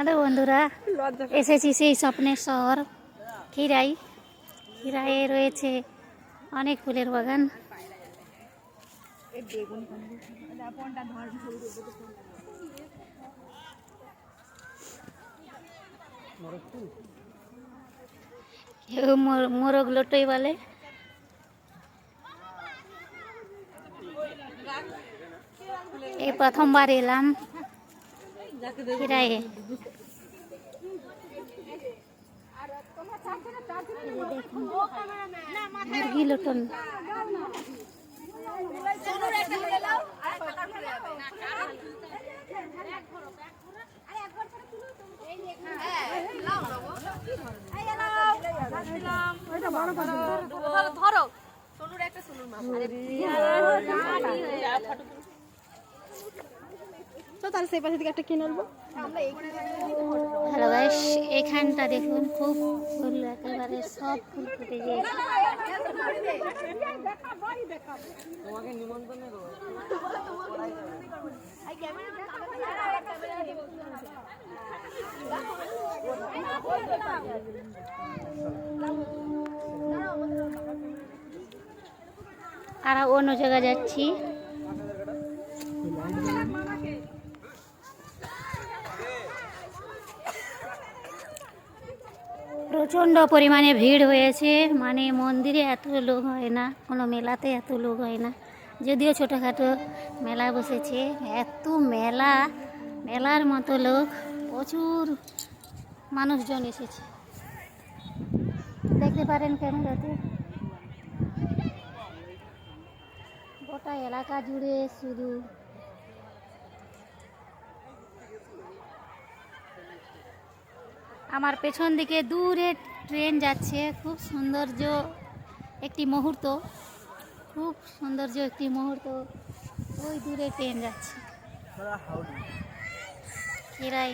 Hello বন্ধুরা, এসেছি সেই স্বপ্নের শহর খিরাই। খিরাইয়ে রয়েছে অনেক ফুলের বাগান। কেউ মোরগ লোটই বলে। এই প্রথমবার এলাম খিরাইয়ে। মুরগি লোটন। হ্যালো গাইস, এখানটা দেখুন খুব ফুল, একেবারে সব ফুল ফুটে গিয়েছে। আর অন্য জায়গায় যাচ্ছি। প্রচণ্ড পরিমাণে ভিড় হয়েছে, মানে মন্দিরে এত লোক হয় না, কোনো মেলাতে এত লোক হয় না। যদিও ছোটোখাটো মেলা বসেছে, এত মেলার মতো লোক, প্রচুর মানুষজন এসেছে। দেখতে পারেন ক্যামেরাতে, গোটা এলাকা জুড়ে শুধু আমার পেছন দিকে দূরে ট্রেন যাচ্ছে। খুব সৌন্দর্য একটি মুহূর্ত, খুব সৌন্দর্য একটি মুহূর্ত। ওই দূরে ট্রেন যাচ্ছে খিরাই।